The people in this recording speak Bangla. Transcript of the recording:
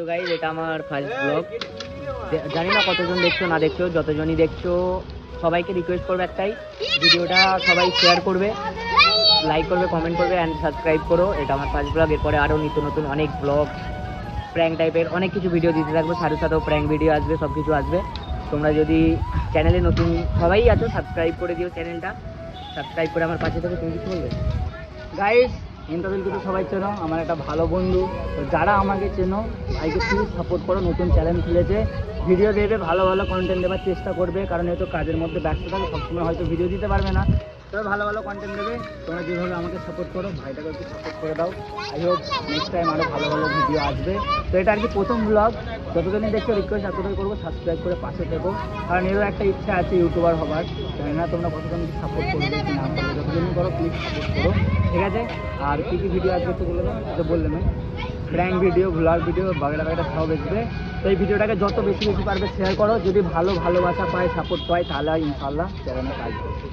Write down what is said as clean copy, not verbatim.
তো গাইস, এটা আমার ফার্স্ট ব্লগ। জানি না কতজন দেখছো না দেখছো, যতজনই দেখছো সবাইকে রিকোয়েস্ট করবে একটাই, ভিডিওটা সবাই শেয়ার করবে, লাইক করবে, কমেন্ট করবে অ্যান্ড সাবস্ক্রাইব করো। এটা আমার ফার্স্ট ব্লগ। এরপরে আরও নিত্য নতুন অনেক ব্লগ, প্র্যাঙ্ক টাইপের অনেক কিছু ভিডিও দিতে থাকবো। সাথেও সাথেও প্র্যাঙ্ক ভিডিও আসবে, সব কিছু আসবে। তোমরা যদি চ্যানেলে নতুন সবাই আছো, সাবস্ক্রাইব করে দিও চ্যানেলটা, সাবস্ক্রাইব করে আমার পাশে থেকে। তুমি কিছু বলবে? গাইস, ইন্টারভিউকে তো সবাই চেনো, আমার একটা ভালো বন্ধু। তো যারা আমাকে চেনো, ভাইকে প্লিজ সাপোর্ট করো। নতুন চ্যানেল খুলেছে, ভিডিও দেবে, ভালো ভালো কন্টেন্ট দেওয়ার চেষ্টা করবে, কারণ এ তো কাজের মধ্যে ব্যস্ত থাকে, সবসময় হয়তো ভিডিও দিতে পারবে না। তবে ভালো ভালো কন্টেন্ট দেবে। তোমরা যেভাবে আমাকে সাপোর্ট করো, ভাইটাকে একটু সাপোর্ট করে দাও। আই হোপ নেক্সট টাইম আরও ভালো ভালো ভিডিও আসবে। তো এটা আর কি প্রথম ব্লগ। যতজনই দেখছো রিকোয়েস্ট এতটাই করবো, সাবস্ক্রাইব করে পাশে থেকো, কারণ এরও একটা ইচ্ছা আছে ইউটিউবার হবার। জানি না তোমরা কতজন সাপোর্ট করবে কি না করবে, যতজনই করো প্লিজ সাপোর্ট করো, ঠিক আছে? আর কী কী ভিডিও আসবে একটু বলে দাও। তো বললাম প্র্যাঙ্ক ভিডিও, ভ্লগ ভিডিও, বাগেরা বাগেরা সব আসবে। তো এই ভিডিওটাকে যত বেশি বেশি পারবে শেয়ার করো। যদি ভালোবাসা পায়, সাপোর্ট পায়, তাহলে ইনশাল্লাহ চ্যানেলে কাজ করবে।